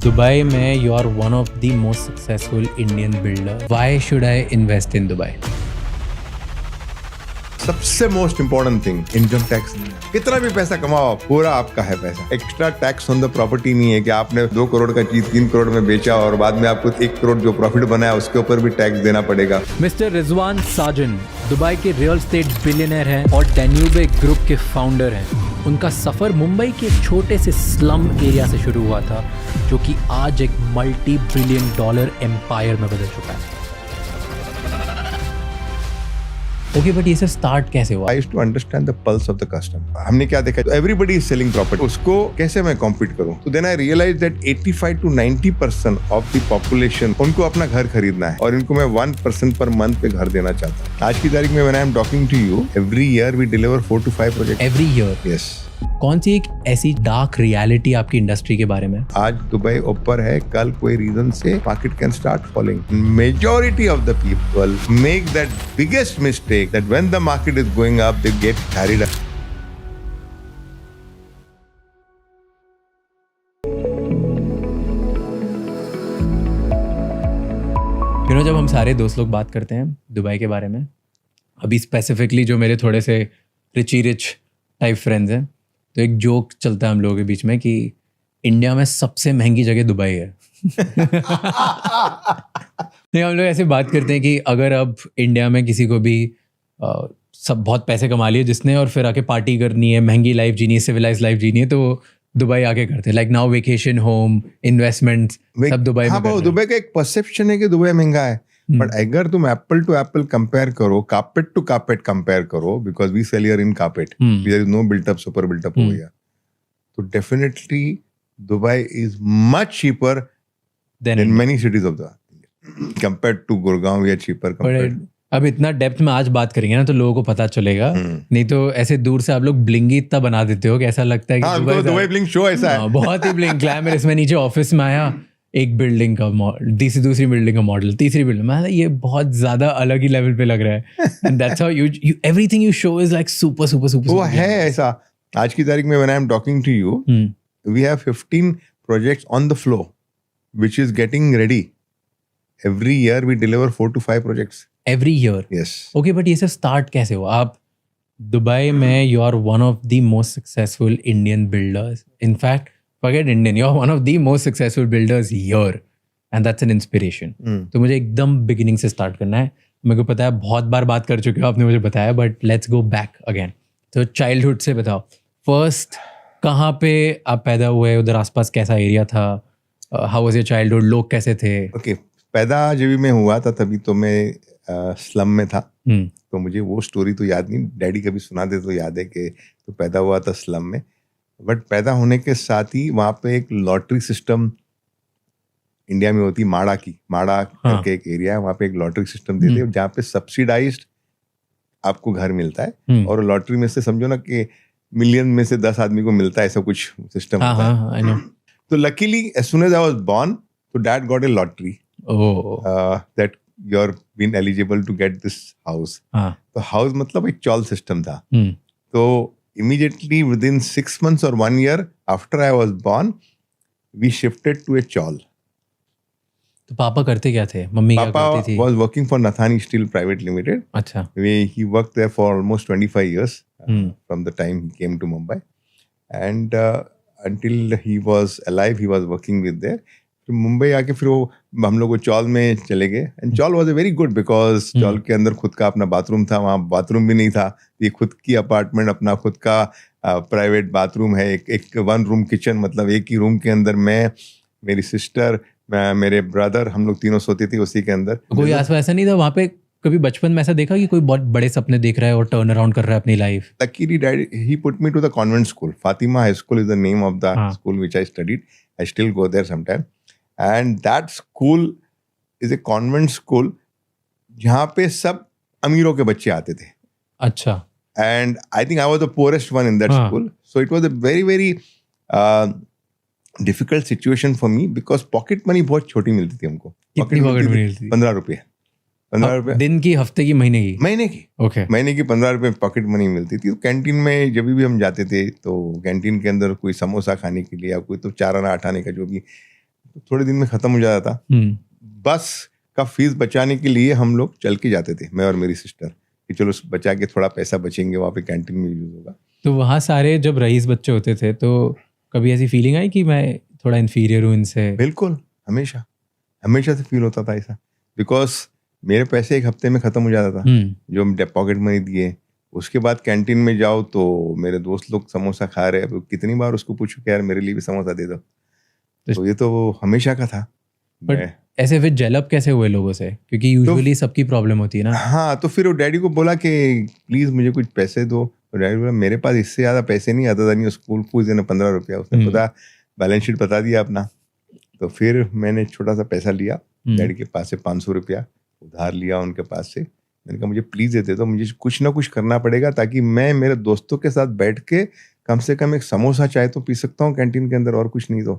Dubai में you are one of the most successful Indian builder. Why should I invest in Dubai? सबसे most important thing income tax. कितना भी पैसा कमाओ पूरा आपका है पैसा। Extra tax on the property नहीं है कि आपने 2 करोड़ का चीज 3 करोड़ में बेचा और बाद में आपको 1 करोड़ जो प्रॉफिट बनाया उसके ऊपर भी टैक्स देना पड़ेगा। मिस्टर रिजवान साजन दुबई के रियल एस्टेट बिलियनर हैं और डैन्यूबे ग्रुप के फाउंडर हैं। उनका सफर मुंबई के एक छोटे से स्लम एरिया से शुरू हुआ था जो कि आज एक मल्टी बिलियन डॉलर एम्पायर में बदल चुका है। ओके बट ये सब स्टार्ट कैसे हुआ? I used to understand the pulse of the customer. हमने क्या देखा, everybody is selling property, उसको कैसे मैं compete करूं? So then I realized that 85 to 90% of the population उनको अपना घर खरीदना है और इनको मैं 1% per month पे घर देना चाहता हूँ। आज की तारीख में when I am talking to you, every year we deliver 4 to 5 projects. Every year? Yes. कौन सी एक ऐसी डार्क रियलिटी आपकी इंडस्ट्री के बारे में? आज दुबई ऊपर है, कल कोई रीजन से market can start falling. Majority of the people make that biggest mistake that when the market is going up they get carried up. जब हम सारे दोस्त लोग बात करते हैं दुबई के बारे में, अभी स्पेसिफिकली जो मेरे थोड़े से रिच टाइप फ्रेंड्स हैं, तो एक जोक चलता है हम लोगों के बीच में कि इंडिया में सबसे महंगी जगह दुबई है। नहीं, हम लोग ऐसे बात करते हैं कि अगर अब इंडिया में किसी को भी सब बहुत पैसे कमा लिए जिसने और फिर आके पार्टी करनी है, महंगी लाइफ जीनी है, सिविलाइज लाइफ जीनी है, तो दुबई आके करते हैं। Like now vacation home investments सब दुबई में। हाँ, दुबई का एक परसेप्शन है कि दुबई महंगा है, बट अगर तुम एप्पल टू एप्पल कंपेयर करो, कारपेट टू कारपेट कंपेयर करो, because we sell here in carpet, there is no built up super built up हो गया, तो definitely Dubai is much cheaper than many cities of the compared to Gurgaon या cheaper compared. अब इतना depth में आज बात करेंगे ना तो लोगों को पता चलेगा, नहीं तो ऐसे दूर से आप लोग ब्लिंगी इतना बना देते हो कि ऐसा लगता है कि दुबई ब्लिंग शो ऐसा है। बहुत ही ब्लिंग ग्लैमरस। मैं नीचे ऑफिस में आया, एक बिल्डिंग का दूसरी बिल्डिंग का मॉडल, तीसरी बिल्डिंग, मैं ये बहुत ज्यादा अलग ही लेवल पे लग रहा है। And that's how you everything you show is like super super super. वो है ऐसा। आज की तारीख में when I am talking to you, we have 15 projects on the flow which is getting ready. Every year we deliver 4 to 5 projects every year. Yes. Okay but ये सब start कैसे हुआ? आप दुबई में you are one of the most successful Indian builders. In fact forget Indian, you're one of the most successful builders here and that's an inspiration. तो मुझे एकदम beginning से स्टार्ट करना है। मेरे को पता है बहुत बार बात कर चुके हो आपने मुझे बताया, but let's go back again. तो चाइल्डहुड से बताओ, फर्स्ट कहाँ पे आप पैदा हुए, उधर आसपास कैसा एरिया था, हाउ वाज योर चाइल्डहुड, लोग कैसे थे? ओके, पैदा जब मैं हुआ था तभी तो मैं स्लम में था, तो मुझे वो स्टोरी तो याद नहीं, डैडी कभी सुनाते तो याद है कि तो पैदा हुआ था स्लम में। बट पैदा होने के साथ ही वहाँ पे एक लॉटरी सिस्टम इंडिया में होती, माड़ा करके एक एरिया है, वहाँ पे एक लॉटरी सिस्टम देते हैं जहाँ पे सब्सिडाइज्ड आपको घर मिलता है, और लॉटरी में से समझो ना कि मिलियन में से 10 आदमी को मिलता है, ऐसा कुछ सिस्टम होता है। तो luckily as soon as I was born, तो dad got a lottery that you are been eligible to get this house. तो हाउस मतलब एक चॉल सिस्टम था। तो immediately within 6 months or 1 year after I was born, we shifted to a chawl. तो पापा करते क्या थे, मम्मी क्या करती थी? Papa was working for Nathani Steel Private Limited. अच्छा। He worked there for almost 25 years from the time he came to Mumbai, and until he was alive, he was working with there. फिर मुंबई आके फिर वो हम लोग चौल में चले गए, and chawl was very good because chawl के अंदर खुद का अपना बाथरूम था, वहाँ बाथरूम भी नहीं था, ये खुद की अपार्टमेंट, अपना खुद का प्राइवेट बाथरूम है, एक 1 रूम किचन, मतलब एक ही रूम के अंदर मैं, मेरी सिस्टर, मेरे ब्रदर, हम लोग तीनों सोते थे उसी के अंदर। कोई आसपास ऐसा नहीं था वहाँ पे? कभी बचपन में ऐसा देखा कि कोई बहुत बड़े सपने देख रहा है और टर्न अराउंड कर रहा है अपनी life? Luckily, Dad, he put me to the convent school. Fatima High School is the name of the school which I studied. I still go there sometime. And that school is a convent school जहाँ पे सब अमीरों के बच्चे आते थे। अच्छा। And I think I was the poorest one in that school. So it was a very, very difficult situation for me because pocket money बहुत छोटी मिलती थी हमको। कितनी पॉकेट मनी मिलती थी? 15 रुपये। 15 रुपये दिन की, हफ्ते की, महीने की? महीने की। ओके। महीने की 15 रुपये पॉकेट मनी मिलती थी। तो कैंटीन में जब भी हम जाते थे तो कैंटीन के अंदर कोई समोसा खाने के लिए या कोई तो 4 आना 8 आने का जो भी तो थोड़े दिन में ख़त्म हो जाता था। बस का फीस बचाने के लिए हम लोग चल के जाते थे, मैं और मेरी सिस्टर, कि चलो बचा के थोड़ा पैसा बचेंगे, वहाँ पे कैंटीन में यूज़ होगा। तो वहाँ सारे जब रईस बच्चे होते थे तो कभी ऐसी फीलिंग आई कि मैं थोड़ा इन्फीरियर हूँ इनसे? बिल्कुल, हमेशा हमेशा से फील होता था ऐसा, बिकॉज मेरे पैसे एक हफ्ते में ख़त्म हो जाता था जो हम पॉकेट मनी दिए। उसके बाद कैंटीन में जाओ तो मेरे दोस्त लोग समोसा खा रहे हैं, अब कितनी बार उसको पूछूं कि यार मेरे लिए भी समोसा दे दो। तो ये तो हमेशा का था। बट ऐसे फिर जेलअप कैसे हुए लोगों से, क्योंकि यूजुअली सबकी प्रॉब्लम होती है ना। हाँ, तो फिर वो डैडी को बोला कि प्लीज़ मुझे कुछ पैसे दो। तो डैडी बोला मेरे पास इससे ज़्यादा पैसे नहीं, आता था नहीं, स्कूल फीस देना 15 रुपया। उसने पता बैलेंस शीट बता दिया अपना। तो फिर मैंने छोटा सा पैसा लिया डैडी के पास से, 500 रुपया उधार लिया उनके पास से। मैंने कहा मुझे प्लीज़ दे दे दो, मुझे कुछ ना कुछ करना पड़ेगा ताकि मैं मेरे दोस्तों के साथ बैठ के कम से कम एक समोसा चाय तो पी सकता हूँ कैंटीन के अंदर, और कुछ नहीं। तो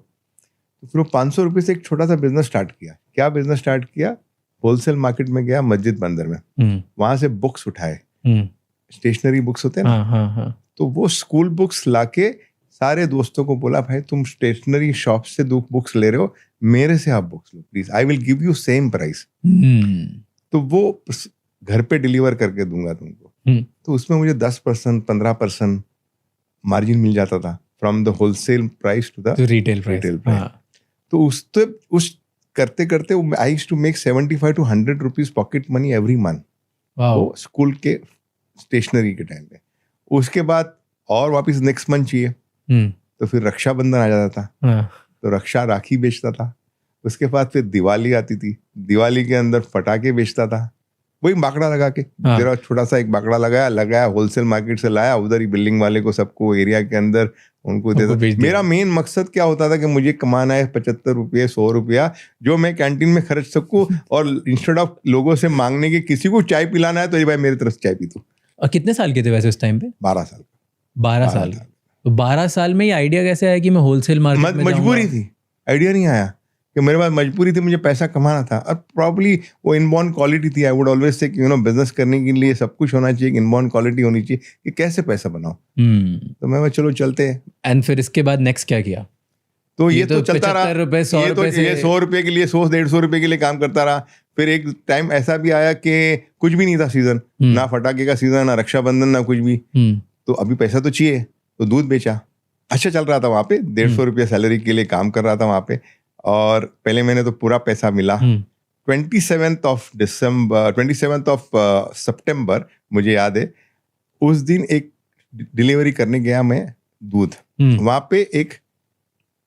फिर वो 500 रुपये से एक छोटा सा बिजनेस स्टार्ट किया। क्या बिजनेस स्टार्ट किया? होलसेल मार्केट में गया, मस्जिद बंदर में, वहां से बुक्स उठाए, स्टेशनरी बुक्स होते हैं ना, तो वो स्कूल बुक्स लाके सारे दोस्तों को बोला भाई तुम स्टेशनरी शॉप से दो बुक्स ले रहे हो, मेरे से आप books low please, I will give you same price. तो वो घर पे डिलीवर करके दूंगा तुमको। तो उसमें मुझे 10% 15% मार्जिन मिल जाता था from the wholesale price to the retail price. तो उस करते करते I used to make 75 to 100 rupees pocket money every month, वो स्कूल के स्टेशनरी के टाइम पे। उसके बाद और वापस नेक्स्ट मंथ चाहिए, तो फिर रक्षाबंधन आ जाता था, तो रक्षा राखी बेचता था। उसके बाद फिर दिवाली आती थी, दिवाली के अंदर पटाखे बेचता था, वही बाकड़ा लगा के, जरा छोटा सा एक बाकड़ा लगाया होलसेल मार्केट से लाया, उधर ही बिल्डिंग वाले को सबको एरिया के अंदर उनको देता। मेरा मेन मकसद क्या होता था कि मुझे कमाना है 75 रुपये 100 रुपया जो मैं कैंटीन में खर्च सकूं, और इंस्टेड ऑफ लोगों से मांगने के किसी को चाय पिलाना है तो ये भाई मेरी तरफ से चाय पी तू। और कितने साल के थे वैसे उस टाइम पे? 12 साल। 12 साल। तो 12 साल में ये आइडिया कैसे आया कि मैं होलसेल मार्केट में मजबूरी थी, आइडिया नहीं आया कि मेरे पास मजबूरी थी, मुझे पैसा कमाना था। और प्रॉब्ली वो इनबॉर्न क्वालिटी थी। I would always say business करने के लिए सब कुछ होना चाहिए, इनबॉर्न क्वालिटी होनी चाहिए कि कैसे पैसा बनाओ। तो मैं चलो चलते हैं। एंड फिर इसके बाद नेक्स्ट क्या किया? तो ये तो चलता रहा, 100 रुपए के लिए 100-150 रुपए के लिए काम करता रहा। फिर एक टाइम ऐसा भी आया कि कुछ भी नहीं था सीजन, ना फटाके का सीजन, ना रक्षाबंधन, ना कुछ भी। तो अभी पैसा तो चाहिए, तो दूध बेचा। अच्छा चल रहा था वहां पे, 150 रुपया सैलरी के लिए काम कर रहा था वहां पे। और पहले महीने तो पूरा पैसा मिला। 27th of सितंबर मुझे याद है, उस दिन एक डिलीवरी करने गया मैं दूध। वहां पे एक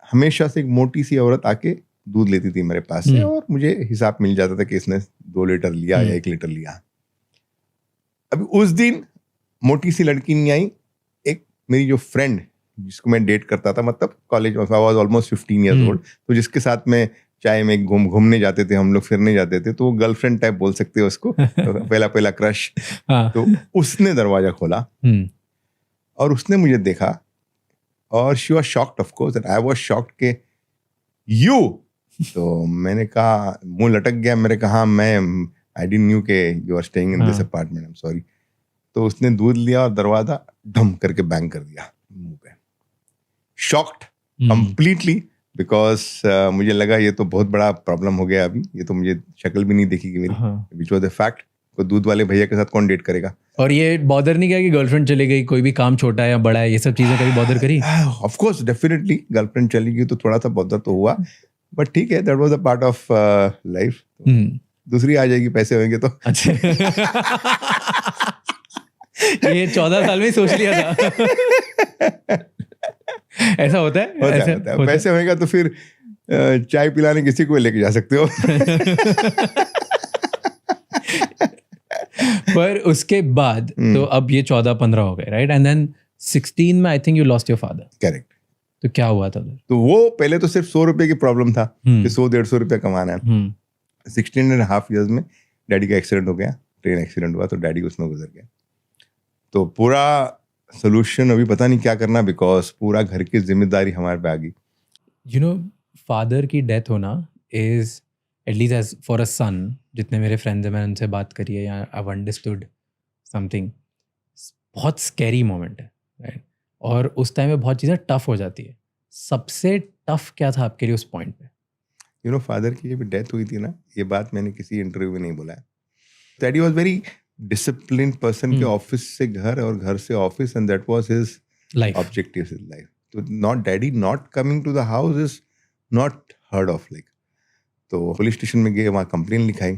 हमेशा से एक मोटी सी औरत आके दूध लेती थी मेरे पास से, और मुझे हिसाब मिल जाता था कि इसने 2 लीटर लिया या 1 लीटर लिया। अभी उस दिन मोटी सी लड़की नहीं आई, एक मेरी जो फ्रेंड जिसको मैं डेट करता था, मतलब कॉलेज में, I was almost 15 years old, तो जिसके साथ में चाय में घूमने जाते थे हम लोग, फिरने जाते थे, तो वो गर्लफ्रेंड टाइप बोल सकते हो उसको, पहला क्रश। तो उसने दरवाजा खोला और उसने मुझे देखा, और she was shocked of course, and I was shocked के यू। तो मैंने कहा, मुंह लटक गया, मैंने कहा मैं आई डिडंट न्यू के you are staying in this apartment, I am sorry. तो उसने दूध लिया और दरवाजा ढम करके बैंग कर दिया मुंह पे। शॉक्ड कंप्लीटली, बिकॉज मुझे लगा ये तो बहुत बड़ा प्रॉब्लम हो गया अभी, ये तो मुझे शक्ल भी नहीं देखी मेरी, विच वाज द फैक्ट। तो दूध वाले भैया के साथ कौन डेट करेगा? और ये बॉदर नहीं किया कि गर्लफ्रेंड चली गई, कोई भी काम छोटा है या बड़ा है, ये सब चीजें कभी बॉदर करी? ऑफ कोर्स, डेफिनेटली गर्लफ्रेंड चली गई तो थोड़ा सा बॉदर तो हुआ, बट ठीक है, that was a part of life. दूसरी आ जाएगी, पैसे होंगे तो। अच्छा। ये 14 साल में ही सोच लिया था। ऐसा होता है? होता है। पैसे होएगा तो फिर चाय पिलाने किसी को लेके जा सकते हो। पर उसके बाद तो अब ये 14-15 हो गए, राइट? एंड देन 16 में I think you lost your father. Correct. तो क्या हुआ था उधर? तो वो पहले तो सिर्फ 100 रुपए की प्रॉब्लम था कि 100-150 रुपया कमाना है। 16.5 years में डैडी का एक्सीडेंट हो गया, ट्रेन एक्सीडेंट हुआ, तो डैडी उसमें गुजर गया। तो पूरा सोल्यूशन अभी पता नहीं क्या करना, बिकॉज पूरा घर की जिम्मेदारी हमारे पे आ गई। यू नो, फादर की डेथ होना is at least as for a son, जितने मेरे फ्रेंड्स हैं, मैंने उनसे बात करी है या आई हैव अंडरस्टूड समथिंग, बहुत स्कैरी मोमेंट है, राइट? और उस टाइम में बहुत चीज़ें टफ हो जाती है। सबसे टफ क्या था आपके लिए उस पॉइंट पे? फादर की जब डेथ हुई थी ना, ये बात मैंने किसी इंटरव्यू में नहीं बोला है. Daddy was very discipline person के ऑफिस से घर और घर से office, and that was his life. objectives in life. तो not daddy not coming to the house is not heard of. Like तो पुलिस स्टेशन में गए, वहाँ कंप्लेन लिखाई.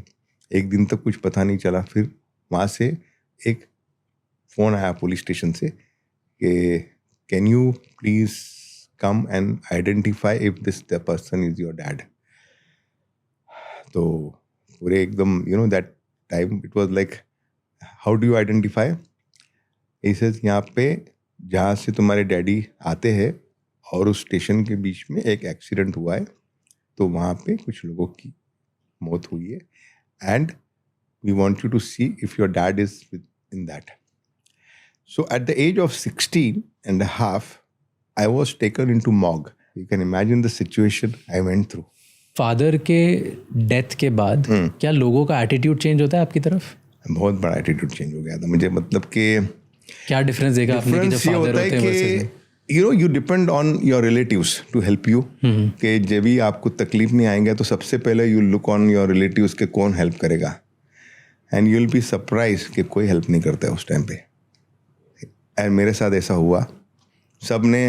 एक दिन तक कुछ पता नहीं चला. फिर वहाँ से एक फ़ोन आया पुलिस स्टेशन से कि can you please come and identify if this the person is your dad. तो पूरे एकदम that time it was like how do you identify. इसे यहाँ पे जहाँ से तुम्हारे डैडी आते हैं और उस स्टेशन के बीच में एक एक्सीडेंट हुआ है, तो वहाँ पे कुछ लोगों की मौत हुई है, and we want you to see if your dad is in that. So at the age of 16 and a half, I was taken into morgue. You can imagine the situation I went through. Father के death के बाद क्या लोगों का attitude change होता है आपकी तरफ? बहुत बड़ा एटीट्यूड चेंज हो गया था मुझे. मतलब कि क्या डिफरेंस देखा आपने कि जब डिफरेंस ये फादर होता है होते हैं versus- कि you depend on your relatives to help you. कि जब भी आपको तकलीफ नहीं आएंगे तो सबसे पहले you look on your relatives के कौन हेल्प करेगा, and you will be surprise कि कोई हेल्प नहीं करता है उस टाइम पे. एंड मेरे साथ ऐसा हुआ. सब ने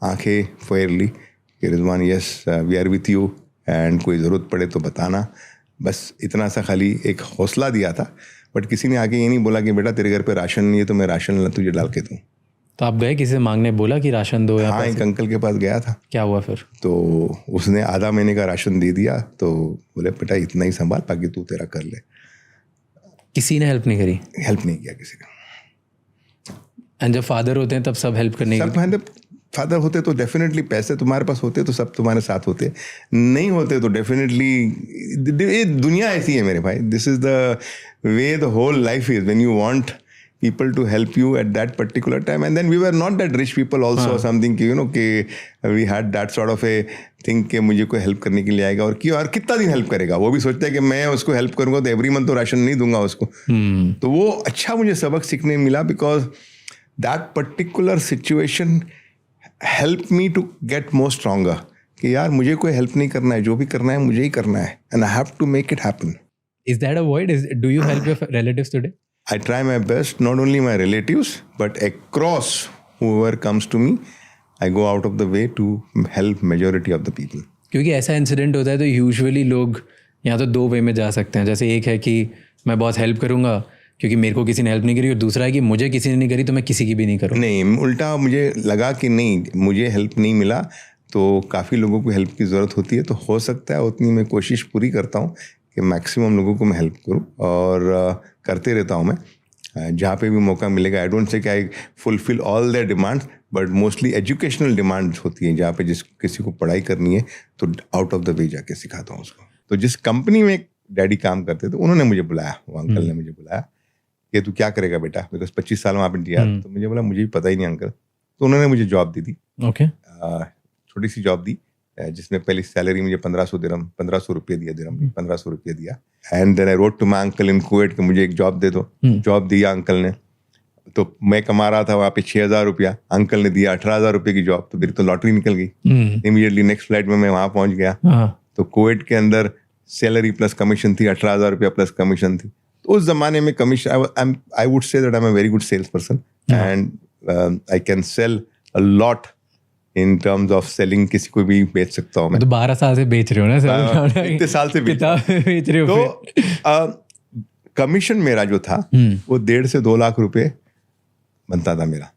आंखें फेर ली कि Rizwan yes we are with you, and कोई ज़रूरत पड़े तो बताना. बस इतना सा खाली एक हौसला दिया था. बट किसी ने आगे ये नहीं बोला कि बेटा तेरे घर पे राशन नहीं है तो मैं राशन तुझे डाल के दूँ. तो आप गए किसी से मांगने, बोला कि राशन दो या हाँ, एक अंकल के पास गया था. क्या हुआ फिर? तो उसने आधा महीने का राशन दे दिया. तो बोले बेटा इतना ही संभाल, बाकी तू तेरा कर ले. किसी ने हेल्प नहीं करी? हेल्प नहीं किया किसी ने. एंड जब फादर होते हैं तब सब हेल्प करने सब फादर होते तो डेफिनेटली, पैसे तुम्हारे पास होते तो सब तुम्हारे साथ होते. नहीं होते तो डेफिनेटली, ये दुनिया ऐसी है मेरे भाई. This is the way the whole life is. When you want people to help you at that particular time, and then we were not that rich people also, something कि कि we had that sort of a thing कि मुझे कोई help करने के लिए आएगा और कितना दिन हेल्प करेगा. वो भी सोचता है कि मैं उसको हेल्प करूँगा तो एवरी मंथ तो राशन नहीं दूंगा उसको. तो वो अच्छा मुझे सबक सीखने मिला, because that particular situation help me to get more stronger. कि यार मुझे कोई हेल्प नहीं करना है, जो भी करना है मुझे ही करना है, and I have to make it happen. Is that a void? Do you help your relatives today? I try my best, not only my relatives, but across whoever comes to me, I go out of the way to help majority of the people. क्योंकि ऐसा incident होता है तो usually लोग यहाँ तो दो वे में जा सकते हैं. जैसे एक है कि मैं बहुत हेल्प करूँगा क्योंकि मेरे को किसी ने हेल्प नहीं करी, और दूसरा है कि मुझे किसी ने नहीं करी तो मैं किसी की भी नहीं करूँ. नहीं, उल्टा मुझे लगा कि नहीं, मुझे हेल्प नहीं मिला तो काफ़ी लोगों को हेल्प की ज़रूरत होती है. तो हो सकता है उतनी मैं कोशिश पूरी करता हूँ कि मैक्सिमम लोगों को मैं हेल्प करूँ, और करते रहता हूँ मैं जहाँ पे भी मौका मिलेगा. आई डोंट से कि I fulfil all there demands, but mostly educational demands होती हैं जहाँ पे किसी को पढ़ाई करनी है तो आउट ऑफ द वे जाके सिखाता हूँ उसको. तो जिस कंपनी में डैडी काम करते थे उन्होंने मुझे बुलाया, वो अंकल ने मुझे बुलाया कि तू क्या करेगा बेटा, बिकॉज 25 साल वहाँ पे दिया. तो मुझे बोला मुझे भी पता ही नहीं अंकल. तो उन्होंने मुझे जॉब दी थी. ओके. छोटी सी जॉब दी जिसमें पहली सैलरी मुझे 1500 रुपये दिया, 1500 रुपये दिया. And then I wrote to my uncle in Kuwait कि मुझे एक जॉब दे दो. जॉब दिया अंकल ने. तो मैं कमा रहा था वहाँ पे 6000 रुपया, अंकल ने दिया 18,000 रुपये की जॉब. तो मेरी तो लॉटरी निकल गई. इमीडिएटली नेक्स्ट फ्लाइट में मैं वहाँ पहुँच गया. तो कुवैत के अंदर सैलरी प्लस कमीशन थी, 18,000 रुपया प्लस कमीशन थी. तो उस जमाने में commission, I would say that I am a very good sales person, and I can sell a lot in terms of selling. किसी को भी बेच सकता हूँ मैं. तो 12 साल से बेच रहे हो ना सर? इतने साल से बेच रहे हो. तो कमीशन मेरा जो था वो 1.5 से 2 लाख रुपए बनता था मेरा.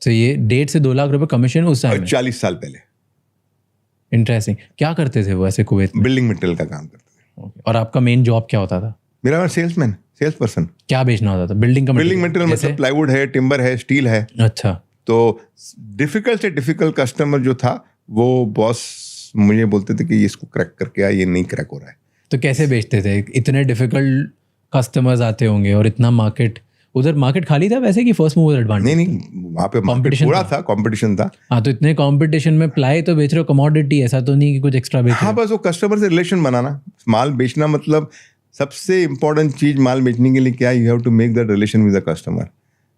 तो ये 1.5 से 2 लाख रुपए कमीशन उस टाइम 40 साल पहले. इंटरेस्टिंग. क्या करते थे वो ऐसे कुवैत में? बिल्डिंग मटेरियल का काम करते थे. और आपका मेन जॉब क्या होता था? मेरा सेल्समैन, सेल्स पर्सन. क्या बेचना होता था? बिल्डिंग मटेरियल मतलब प्लाईवुड है, टिम्बर है, स्टील है. अच्छा. तो डिफिकल्ट से डिफिकल्ट कस्टमर जो था वो बॉस मुझे बोलते थे कि इसको क्रैक करके आ, ये नहीं क्रैक हो रहा है. तो कैसे बेचते थे? इतने डिफिकल्ट कस्टमर्स आते होंगे और इतना मार्केट, उधर मार्केट खाली था वैसे कि फर्स्ट मूवर एडवांटेज? नहीं, वहाँ पे कंपटीशन पूरा था, कंपटीशन था. हाँ, तो इतने कंपटीशन में प्लाई तो बेच रहे हो, कमोडिटी, ऐसा तो नहीं कि कुछ एक्स्ट्रा बेच रहे हो? हाँ, बस वो कस्टमर से रिलेशन बनाना. माल बेचना मतलब सबसे इंपॉर्टेंट चीज माल बेचने के लिए क्या, you have to make that relation with the customer.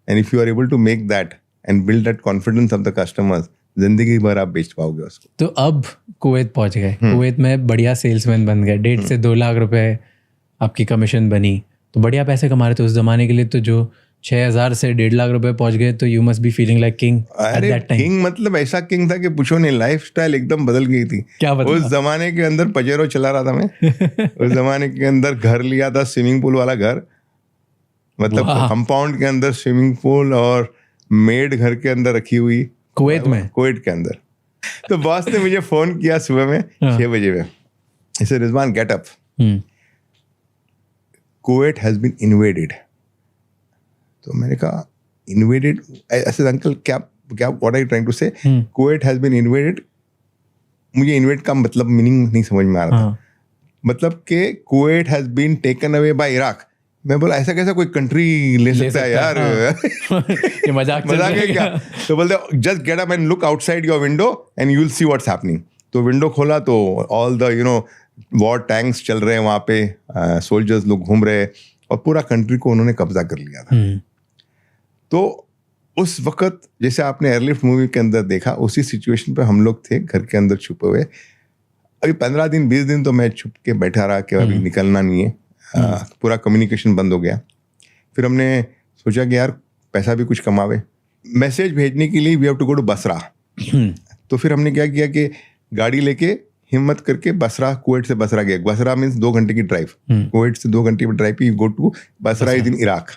And if you are able to make that and build that confidence of the customers, जिंदगी भर आप बेच पाओगे उसको। तो अब कुवैत पहुंच गए, कुवैत में बढ़िया सेल्समैन बन गए, 1.5 से 2 लाख रुपए आपकी कमीशन बनी, तो बढ़िया पैसे कमा रहे थे उस जमाने के लिए। तो जो 6,000 से 1.5 लाख रुपए पहुंच गए, तो you must be feeling like king at अरे दैट टाइम। किंग मतलब ऐसा किंग था कि पूछो नहीं, लाइफस्टाइल एकदम बदल गई थी। क्या बदला? उस जमाने के अंदर पजेरो चला रहा था मैं। उस जमाने के अंदर घर लिया था, स्विमिंग पूल वाला घर, मतलब कंपाउंड के अंदर स्विमिंग पूल, और मेड घर के अंदर रखी हुई कुवैत में? कुवैत के अंदर। तो बॉस ने मुझे फोन किया सुबह में 6 बजे में, इसे Rizwan get up, Kuwait has been invaded. तो मैंने कहा इन्वेडेड? ऐसे अंकल क्या क्या what are you trying to say? Kuwait has been invaded. मुझे इन्वेड का मतलब मीनिंग नहीं समझ में आ रहा था। मतलब कि Kuwait has been taken away by Iraq. मैं बोला ऐसा कैसा कोई कंट्री ले सकता है यार? ये मजाक है क्या? तो बोलते just get up and look outside your window and you will see what's happening. तो विंडो खोला तो ऑल द वॉर टैंक्स चल रहे हैं वहाँ पे, सोल्जर्स लोग घूम रहे, और पूरा कंट्री को उन्होंने कब्जा कर लिया था। तो उस वक्त जैसे आपने एयरलिफ्ट मूवी के अंदर देखा, उसी सिचुएशन पे हम लोग थे, घर के अंदर छुपे हुए। अभी 15 दिन 20 दिन तो मैं छुप के बैठा रहा कि अभी निकलना नहीं है। पूरा कम्युनिकेशन बंद हो गया। फिर हमने सोचा कि यार पैसा भी कुछ कमावे, मैसेज भेजने के लिए we have to go to Basra. तो फिर हमने क्या किया कि गाड़ी लेके हिम्मत करके बसरा, कुवैत से बसरा गए। बसरा मीन्स 2 घंटे की ड्राइव, कुवैत से 2 घंटे की ड्राइव पे you go to Basra is in Iraq.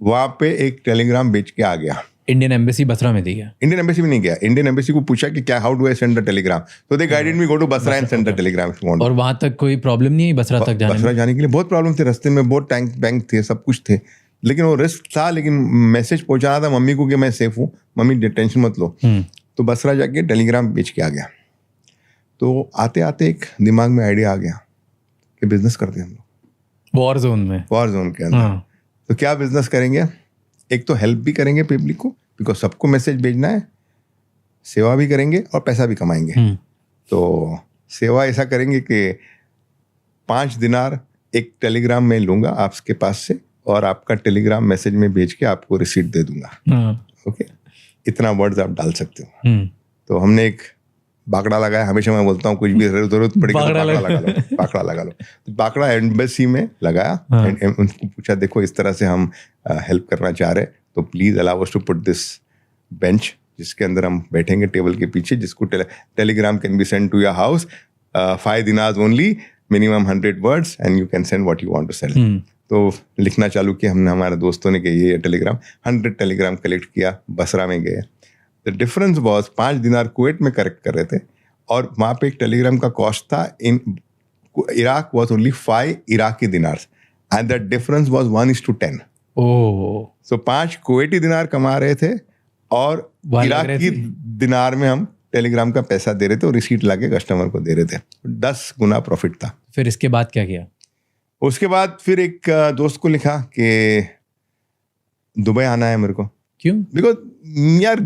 वहाँ पे एक टेलीग्राम बेच के आ गया। इंडियन एम्बेसी बसरा में दी गया? इंडियन एम्बेसी में नहीं गया। इंडियन एम्बेसी को पूछा कि क्या, how do I send the telegram? तो they guided me go to Basra and send the telegram if you want. और वहां तक कोई प्रॉब्लम नहीं है बसरा तक जाने में? बसरा जाने के लिए बहुत प्रॉब्लम थे, रास्ते में बहुत टैंक बैंक थे, सब कुछ थे, लेकिन वो रिस्क था। लेकिन मैसेज पहुंचाना था मम्मी को कि मैं सेफ हूँ, मम्मी टेंशन मत लो। तो बसरा जाके टेलीग्राम बेच के आ गया। तो आते आते एक दिमाग में आइडिया आ गया कि बिजनेस करते हैं हम लोग वॉर जोन में, वॉर जोन के अंदर। तो क्या बिजनेस करेंगे? एक तो हेल्प भी करेंगे पब्लिक को, बिकॉज सबको मैसेज भेजना है, सेवा भी करेंगे और पैसा भी कमाएंगे। तो सेवा ऐसा करेंगे कि 5 दिनार एक टेलीग्राम में लूंगा आपके पास से, और आपका टेलीग्राम मैसेज में भेज के आपको रिसीट दे दूंगा। ओके, इतना वर्ड्स आप डाल सकते हो। तो हमने एक बाकड़ा लगाया। हमेशा मैं बोलता हूँ कुछ भी जरूरत पड़ेगी तो बाकड़ा लगा लो, बाकड़ा लगा लो। तो बाकड़ा एम्बेसी में लगाया, उनको पूछा देखो इस तरह से हम हेल्प करना चाह रहे, तो please allow us to put this bench, जिसके अंदर हम बैठेंगे टेबल के पीछे, जिसको telegram can be send to your house, 5 dinars only, minimum 100 words and you can send what you want to sell. तो लिखना चालू किया हमने, हमारे दोस्तों ने कि ये टेलीग्राम, 100 टेलीग्राम कलेक्ट किया, बसरा में गए। द डिफरेंस वॉज 5 दिनार कुवैत में करेक्ट कर रहे थे, और वहाँ पे एक टेलीग्राम का कॉस्ट था in Iraq was only 5 Iraqi dinars, and the difference was 1:10। So 5 Kuwaiti dinar कमा रहे थे, और इराकी दिनार में हम टेलीग्राम का पैसा दे रहे थे, और रिसीट लाके कस्टमर को दे रहे थे। 10 गुना प्रॉफिट था। फिर इसके बाद क्या किया? उसके बाद फिर एक दोस्त को लिखा कि दुबई आना है मेरे को। क्यों? बिकॉज यार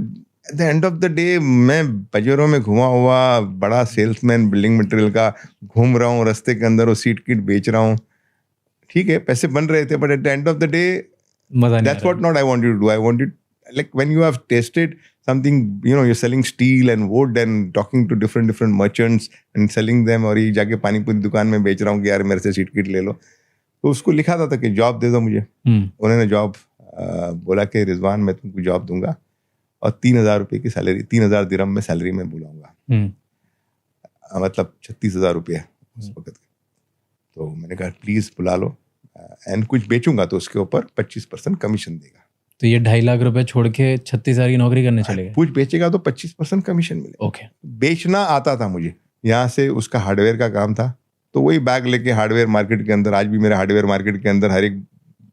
eight the end of the day मैं पजेरो में घुमा हुआ बड़ा सेल्समैन बिल्डिंग मटेरियल का घूम रहा हूँ, रास्ते के अंदर वो सीट किट बेच रहा हूँ। ठीक है, पैसे बन रहे थे, but at the end of the day that's what not I wanted to do. I wanted like when you have tasted something, you're selling steel and wood and talking to different merchants and selling them, और ये जाके पानी पूरी दुकान में बेच रहा हूँ कि यार मेरे से सीट किट ले लो। तो उसको लिखा था कि जॉब दे दो मुझे। उन्होंने जॉब बोला कि रिजवान मैं तुमको जॉब दूंगा, और 3,000 रुपये की सैलरी, 3,000 दिरहम में सैलरी में बुलाऊंगा, मतलब 36,000 रुपये उस वक्त के। तो मैंने कहा प्लीज बुला लो, एंड कुछ बेचूंगा तो उसके ऊपर 25% कमीशन देगा। तो ये 2.5 लाख रुपए छोड़ के 36,000 की नौकरी करने चले गए? कुछ बेचेगा तो 25% कमीशन मिलेगा। ओके। बेचना आता था मुझे, यहाँ से उसका हार्डवेयर का काम था, तो वही बैग लेके हार्डवेयर मार्केट के अंदर, आज भी मेरे हार्डवेयर मार्केट के अंदर हर एक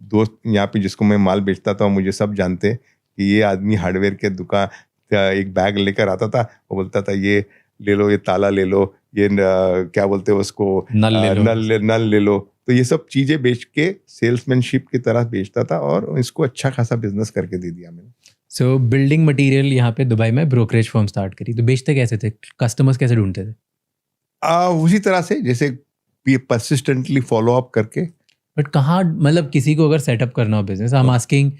दोस्त यहाँ पे जिसको मैं माल बेचता था, मुझे सब जानते कि ये आदमी हार्डवेयर के दुकान का एक बैग लेकर आता था, वो बोलता था ये ले लो, ये ताला ले लो, ये क्या बोलते हैं उसको, नल ले लो। तो ये सब चीजें बेच के सेल्समैनशिप की तरह बेचता था, और इसको अच्छा खासा बिजनेस करके दे दिया मैंने। सो बिल्डिंग मटेरियल यहाँ पे दुबई में ब्रोकरेज फर्म स्टार्ट करी, तो बेचते कैसे थे? कस्टमर्स कैसे ढूंढते थे? उसी तरह से जैसे परसिस्टेंटली फॉलो अप करके। बट कहाँ, मतलब किसी को अगर सेटअप करना हो बिजनेस, आई एम आस्किंग,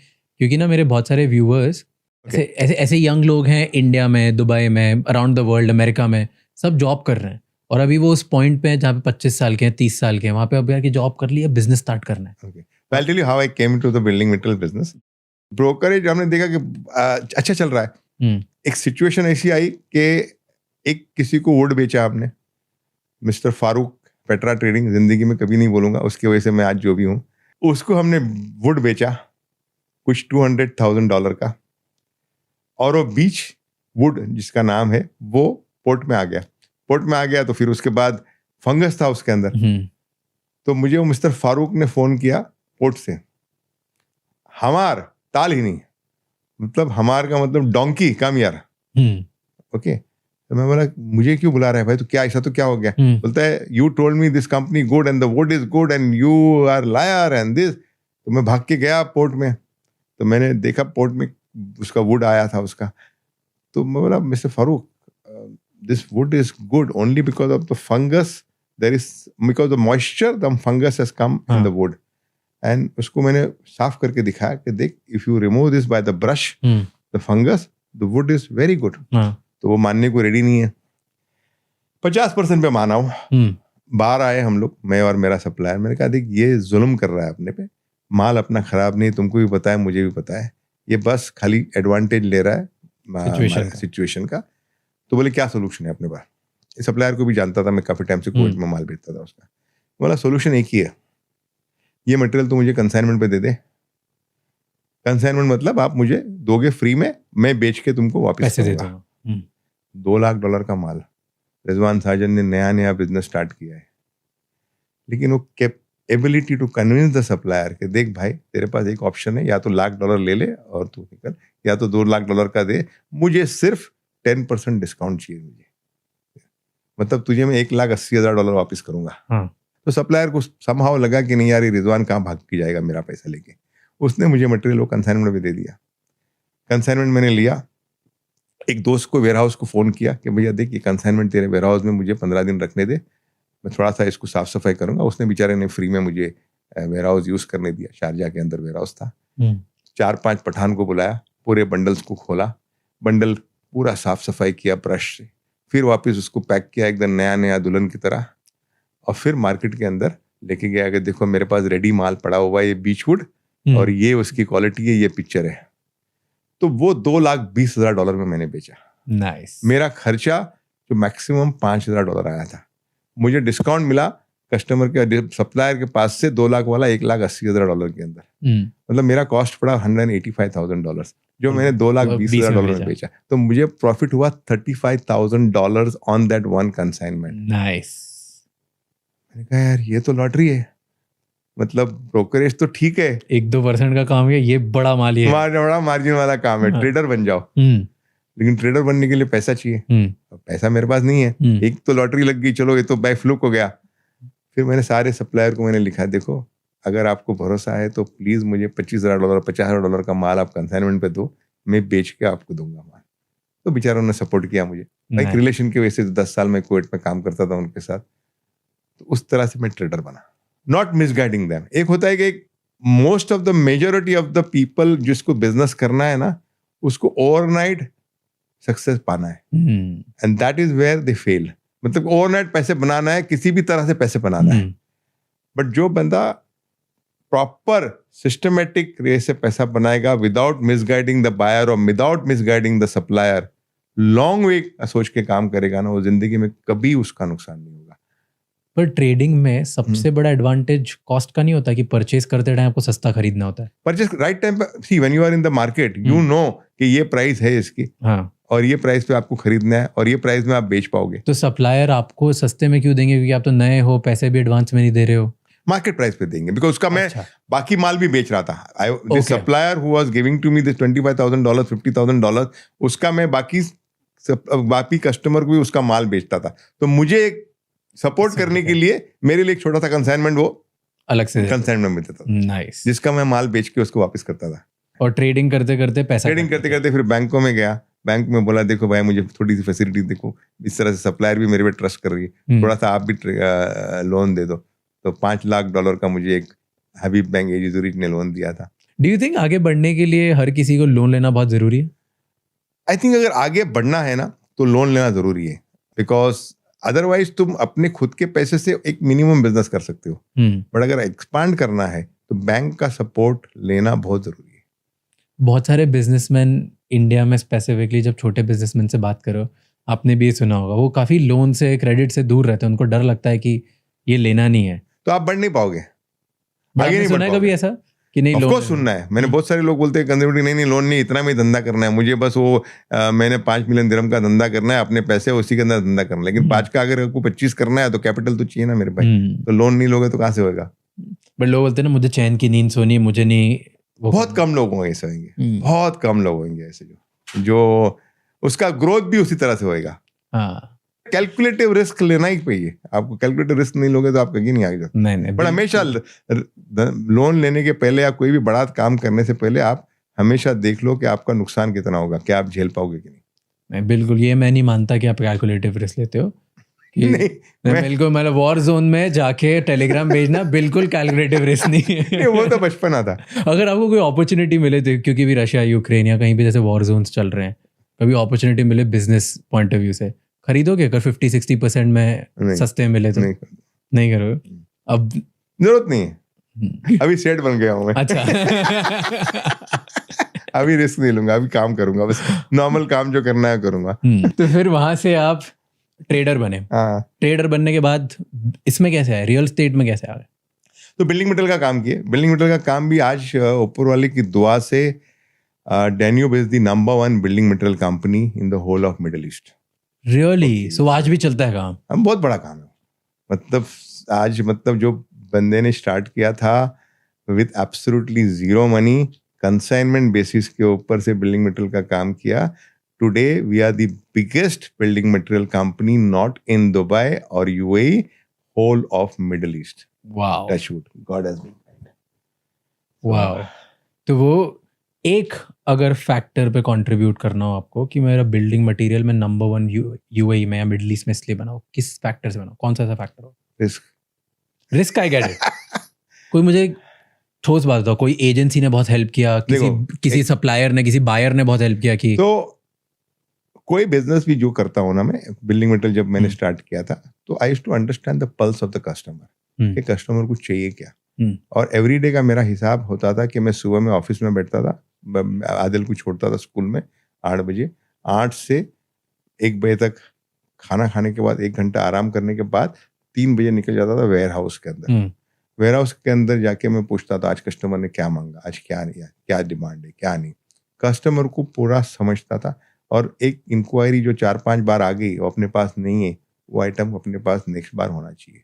क्योंकि ना मेरे बहुत सारे व्यूअर्स ऐसे यंग लोग हैं इंडिया में, दुबई में, अराउंड द वर्ल्ड, अमेरिका में, सब जॉब कर रहे हैं और अभी वो उस पॉइंट पे हैं जहाँ पे 25 साल के हैं, 30 साल के हैं, वहाँ पे अब यार की जॉब कर ली है, बिजनेस स्टार्ट करना है. Okay. So I'll tell you how I came into the building material business. Brokerage हमने देखा कि अच्छा चल रहा है. एक सिचुएशन ऐसी आई कि एक किसी को वुड बेचा आपने, मिस्टर फारूक, पेट्रा ट्रेडिंग, जिंदगी में कभी नहीं बोलूंगा, उसकी वजह से मैं आज जो भी हूँ. उसको हमने वुड बेचा कुछ $200,000 का, और वो बीच वुड जिसका नाम है वो पोर्ट में आ गया. पोर्ट में आ गया तो फिर उसके बाद फंगस था उसके अंदर. तो मुझे वो मिस्टर फारूक ने फोन किया पोर्ट से. हमार ताल ही नहीं, मतलब हमार का मतलब डोंकी कम यार. ओके. तो मैं बोला मुझे क्यों बुला रहा है भाई, तो क्या ऐसा तो क्या हो गया? बोलता है you told me this company good and the wood is good and you are liar and this. तो मैं भाग के गया पोर्ट में, तो मैंने देखा पोर्ट में उसका वुड आया था उसका. तो मैं बोला mister Farooq, this wood is good only because of the fungus, there is because the moisture the fungus has come in the wood. एंड उसको मैंने साफ करके दिखाया कि देख, if you remove this by the brush the fungus, the wood is very good. तो वो मानने को रेडी नहीं है. 50% पे माना हूं. बाहर आए हम लोग, मैं और मेरा सप्लायर. मैंने कहा देख ये जुल्म कर रहा है अपने पे, माल अपना खराब नहीं, तुमको भी पता है मुझे भी पता है, ये बस खाली एडवांटेज ले रहा है सिचुएशन का. तो बोले क्या सोल्यूशन है अपने पास? सप्लायर को भी जानता था, मैं काफी टाइम से कोविड में माल बेचता था उसका. बोला सोल्यूशन एक ही है, ये मटेरियल तो मुझे कंसाइनमेंट पे दे दे. कंसाइनमेंट मतलब आप मुझे दोगे फ्री में, मैं बेच के तुमको वापस दे दूंगा. $2 लाख का माल. रिजवान साजन ने नया बिजनेस स्टार्ट किया है, लेकिन वो ability to convince the supplier कि देख भाई तेरे पास एक ऑप्शन है, या तो $1 लाख ले ले और तू निकल, या तो $2 लाख का दे, मुझे सिर्फ 10% डिस्काउंट चाहिए मुझे, मतलब तुझे मैं $1,80,000 वापस करूंगा. तो सप्लायर को समहाउ लगा कि नहीं यार ये रिजवान कहाँ भाग के जाएगा मेरा पैसा लेके. उसने मुझे मटेरियल वो कंसाइनमेंट में दे दिया. कंसाइनमेंट मैंने लिया. एक दोस्त को वेयर हाउस को फोन किया कि भैया देख ये कंसाइनमेंट तेरे वेयर हाउस में मुझे 15 दिन रखने दे, मैं थोड़ा सा इसको साफ सफाई करूंगा. उसने बेचारे ने फ्री में मुझे वेयर हाउस यूज करने दिया. शारजा के अंदर वेयर हाउस था. 4-5 पठान को बुलाया, पूरे बंडल्स को खोला, बंडल पूरा साफ सफाई किया ब्रश से, फिर वापस उसको पैक किया एकदम नया दुल्हन की तरह, और फिर मार्केट के अंदर लेके गया कि देखो मेरे पास रेडी माल पड़ा हुआ है, ये बीचवुड और ये उसकी क्वालिटी है, ये पिक्चर है. तो वो $2,20,000 में मैंने बेचा. नाइस. मेरा खर्चा जो मैक्सिमम $5,000 आया था, मुझे डिस्काउंट मिला कस्टमर के, सप्लायर के पास से 2 लाख वाला $1,80,000 के अंदर. मतलब मेरा कॉस्ट पड़ा $185,000, जो मैंने $2,20,000 में बेचा. तो मुझे प्रॉफिट हुआ $35,000 on that one consignment. Nice. मैंने कहा यार ये तो लॉटरी है, मतलब ब्रोकरेज तो ठीक है, 1-2% का काम है, ये बड़ा माल है, बड़ा मार्जिन वाला काम है. ट्रेडर बन जाओ, लेकिन ट्रेडर बनने के लिए पैसा चाहिए. पैसा मेरे पास नहीं है. एक तो लॉटरी लग गई, चलो ये तो बाय फ्लूक हो गया. फिर मैंने सारे सप्लायर को मैंने लिखा, देखो अगर आपको भरोसा है तो प्लीज मुझे $25,000 $50,000 का माल आप कंसाइनमेंट पे दो, मैं बेच के आपको दूंगा माल. तो बेचारों ने सपोर्ट किया मुझे. एक रिलेशन की वजह से 10 साल में कुवैत में काम करता था उनके साथ, तो उस तरह से मैं ट्रेडर बना. Not misguiding them. एक होता है कि most of the majority of the people जिसको बिजनेस करना है ना, उसको ओवरनाइट सक्सेस पाना है, and that is where they fail. मतलब ओवरनाइट पैसे बनाना है, किसी भी तरह से पैसे बनाना है, बट जो बंदा प्रॉपर सिस्टमेटिक वे से पैसा बनाएगा विदाउट मिसगाइडिंग द बायर और without misguiding the supplier, long way सोच के काम करेगा ना, वो जिंदगी में कभी उसका नुकसान नहीं होगा. पर ट्रेडिंग में सबसे बड़ा एडवांटेज कॉस्ट का नहीं होता कि परचेज करते टाइम आपको सस्ता खरीदना होता है. परचेज राइट टाइम पे, see when you are in the market you know कि ये प्राइस है इसकी, और ये प्राइस पे आपको खरीदना है, और ये प्राइस में आप बेच पाओगे. तो सप्लायर आपको सस्ते में क्यों देंगे? क्योंकि आप तो नए हो, पैसे भी एडवांस में नहीं दे रहे हो. मार्केट प्राइस पे देंगे, बिकॉज उसका मैं बाकी माल भी बेच रहा था. This supplier who was giving to me this $25,000 $50,000, उसका मैं बाकी कस्टमर को भी उसका माल बेचता था. तो मुझे सपोर्ट करने के लिए मेरे लिए एक छोटा सा कंसाइनमेंट वो अलग से कंसाइनमेंट में देता था. नाइस. जिसका मैं माल बेच के उसको वापस करता था. और ट्रेडिंग करते करते फिर बैंकों में गया. बैंक में बोला देखो भाई मुझे थोड़ी सी फैसिलिटी देखो, इस तरह से सप्लायर भी मेरे पे ट्रस्ट कर रही है, थोड़ा सा आप भी लोन दे दो. तो $5 लाख का मुझे एक हबीब बैंक एजी ज़ुरिच ने लोन दिया था. डू यू थिंक आगे बढ़ने के लिए हर किसी को लोन लेना बहुत जरूरी है? आई थिंक अगर आगे बढ़ना है ना तो लोन लेना जरूरी है, बिकॉज अदरवाइज तुम अपने खुद के पैसे से एक मिनिमम बिजनेस कर सकते हो, बट अगर एक्सपांड करना है तो बैंक का सपोर्ट लेना बहुत जरूरी है। बहुत सारे बिजनेसमैन इंडिया में स्पेसिफिकली, जब छोटे बिजनेसमैन से बात करो, आपने भी ये सुना होगा, वो काफ़ी लोन से, क्रेडिट से दूर रहते हैं, उनको डर लगता है कि ये लेना नहीं है। तो आप बढ़ नहीं पाओगे, आगे आगे नहीं सुना बढ़ है कभी पाओगे। ऐसा कि नहीं ऑफ लोन कोर्स सुनना है, मैंने बहुत सारे लोग बोलते हैं कंजर्वेटिव, नहीं लोन नहीं, इतना में धंधा करना है मुझे, बस वो मैंने 5 मिलियन दिरहम का धंधा करना है, अपने पैसे उसी के अंदर धंधा करना है, लेकिन 5 का अगर आपको 25 करना है तो कैपिटल तो चाहिए ना मेरे भाई, तो लोन नहीं लोगे तो कहाँ से होगा। बट लोग बोलते हैं ना, मुझे चैन की नींद सोनी, मुझे नहीं, वो बहुत कम लोग होंगे ऐसे, होंगे बहुत कम लोग होंगे ऐसे जो उसका ग्रोथ भी उसी तरह से होएगा। हाँ, कैलकुलेटिव रिस्क लेना ही चाहिए आपको, कैलकुलेटिव रिस्क नहीं लोगे तो आप कहीं नहीं आगे जाते। नहीं, पर हमेशा लोन लेने के पहले या कोई भी बड़ा काम करने से पहले आप हमेशा देख लो कि आपका नुकसान कितना होगा, क्या आप झेल पाओगे कि नहीं। बिल्कुल, ये मैं नहीं मानता कि आप कैलकुलेटिव रिस्क लेते हो कि नहीं, बिल्कुल, मतलब वॉर जोन में जाके टेलीग्राम भेजना बिल्कुल कैलकुलेटिव रिस्क नहीं है। वो तो बचपना था। अगर आपको कोई अपॉर्चुनिटी मिले तो, क्योंकि भी रशिया, यूक्रेन या कहीं भी जैसे वॉर जोन्स चल रहे हैं, कभी अपॉर्चुनिटी मिले बिजनेस पॉइंट ऑफ व्यू से, खरीदोगे? अगर 50-60% में सस्ते मिले तो नहीं करोगे? अब जरूरत नहीं है, अभी सेट बन गया हूँ मैं। अच्छा। अभी रिस्क नहीं लूंगा, अभी काम करूंगा, बस नॉर्मल काम जो करना है करूंगा। तो फिर वहां से आप ट्रेडर बने। हाँ, ट्रेडर बनने के बाद इसमें कैसे आए, रियल एस्टेट में कैसे आ गए? तो बिल्डिंग मटेरियल का काम किए। बिल्डिंग मटेरियल का काम भी आज ऊपर वाले की दुआ से Danube is the number 1 building material company in the whole of middle east. Really? So आज भी चलता है काम? हम बहुत बड़ा काम है, मतलब आज, मतलब जो बंदे ने स्टार्ट किया था with absolutely zero money, consignment basis के ऊपर से बिल्डिंग मटेरियल का काम किया। Today we are the biggest building material company, not in Dubai और UAE, whole of middle east. Wow, touch wood, god has been kind. Wow. तो वो एक अगर फैक्टर पे कंट्रीब्यूट करना हो आपको कि मेरा बिल्डिंग मटेरियल में नंबर 1 यूएई में या मिडिल ईस्ट में इसलिए बनाओ, किस फैक्टर से बनाओ? कौन सा ऐसा फैक्टर हो? Risk, I get it. कोई मुझे ठोस बात बताओ, कोई एजेंसी ने बहुत हेल्प किया, किसी सप्लायर ने, किसी बायर ने बहुत हेल्प किया कि? तो कोई बिजनेस भी जो करता हूँ ना मैं, बिल्डिंग मटेरियल जब मैंने स्टार्ट किया था तो I used to understand the pulse of the customer, कि कस्टमर को चाहिए क्या। और एवरी डे का मेरा हिसाब होता था कि मैं सुबह में ऑफिस में बैठता था, आदिल को छोड़ता था स्कूल में 8 बजे, 8 से 1 बजे तक खाना खाने के बाद 1 घंटा आराम करने के बाद 3 बजे निकल जाता था वेयर हाउस के अंदर। वेयर हाउस के अंदर जाके मैं पूछता था आज कस्टमर ने क्या मांगा, आज क्या नहीं है, क्या डिमांड है, क्या नहीं। कस्टमर को पूरा समझता था, और एक इंक्वायरी जो 4-5 बार आ गई वो अपने पास नहीं है, वो आइटम अपने पास नेक्स्ट बार होना चाहिए।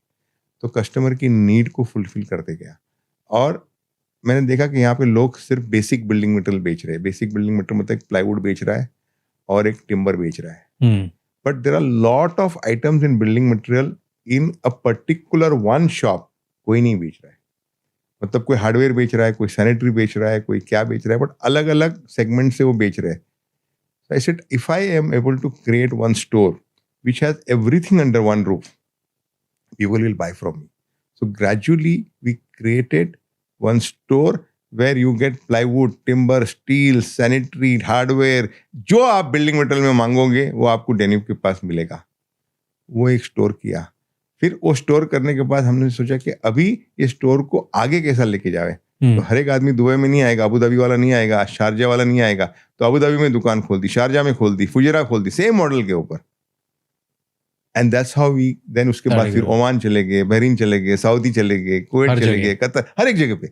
तो कस्टमर की नीड को फुलफिल करते गया। और मैंने देखा कि यहाँ पे लोग सिर्फ बेसिक बिल्डिंग मटेरियल बेच रहे हैं। बेसिक बिल्डिंग मटेरियल मतलब एक प्लाईवुड बेच रहा है और एक टिम्बर बेच रहा है, but there are lot of items in building material in a particular one shop कोई नहीं बेच रहा है। मतलब कोई हार्डवेयर बेच रहा है, कोई सैनिटरी बेच रहा है, कोई क्या बेच रहा है, बट अलग अलग सेगमेंट से वो बेच रहे हैं। I said, if I am able to create one store which has everything under one roof, people will buy from me. So gradually we created one store where you get plywood, timber, steel, sanitary, hardware, जो आप building material में मांगोगे वो आपको Danube के पास मिलेगा। वो एक स्टोर किया। फिर वो स्टोर करने के बाद हमने सोचा कि अभी ये स्टोर को आगे कैसा लेके जाए। तो हर एक आदमी दुबई में नहीं आएगा, अबू धाबी वाला नहीं आएगा, शारजा वाला नहीं आएगा, तो अबू धाबी में दुकान खोल दी, शारजा में खोल दी, फुजेरा खोल दी, सेम मॉडल के ऊपर। And that's how we then, उसके बाद फिर ओमान चले गए, बहरीन चले गए, सऊदी चले गए, कुवैत चले गए, कतर, हर एक जगह पे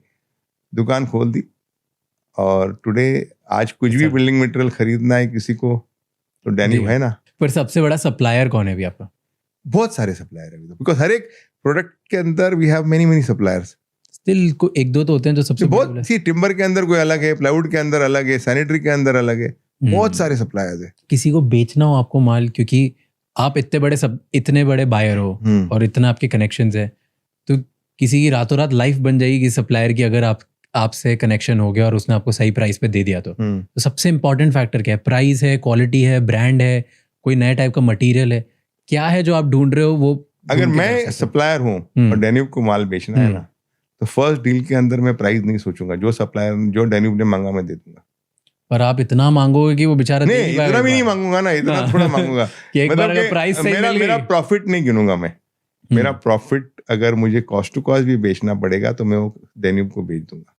दुकान खोल दी। और टुडे आज कुछ भी बिल्डिंग मटेरियल खरीदना है किसी को तो डैन्यूब है ना। पर सबसे बड़ा सप्लायर कौन है अभी आपका? बहुत सारे सप्लायर है, बिकॉज हर एक प्रोडक्ट के अंदर we have many suppliers. Still को एक दो तो होते हैं जो सबसे बहुत सी, टिम्बर के अंदर कोई अलग है, प्लाईवुड के अंदर अलग है, सैनिटरी के अंदर अलग है, बहुत सारे सप्लायर्स है। किसी को बेचना हो आपको माल, क्योंकि आप इतने बड़े बायर हो और इतना आपके कनेक्शंस है, तो किसी की रातों रात लाइफ बन जाएगी कि सप्लायर की, अगर आपसे कनेक्शन हो गया और उसने आपको सही प्राइस पे दे दिया तो सबसे इंपॉर्टेंट फैक्टर क्या है? प्राइस है, क्वालिटी है, ब्रांड है, कोई नया टाइप का मटेरियल है, क्या है जो आप ढूंढ रहे हो? वो अगर मैं सप्लायर हूँ और डैन्यूब को माल बेचना है ना, तो फर्स्ट डील के अंदर मैं प्राइस नहीं सोचूंगा, जो सप्लायर जो डैन्यूब ने मांगा मैं दे दूंगा। पर आप इतना मांगोगे कि वो बेचारा दे नहीं, पाएगा इतना एक भी नहीं बार। मांगूंगा ना, इतना थोड़ा मांगूंगा। कि एक बार मतलब अगर प्राइस सही मिल मेरा गई। प्रॉफिट नहीं गिनूंगा मैं, मेरा प्रॉफिट अगर मुझे कॉस्ट टू कॉस्ट भी बेचना पड़ेगा तो मैं वो डेनिम को बेच दूंगा।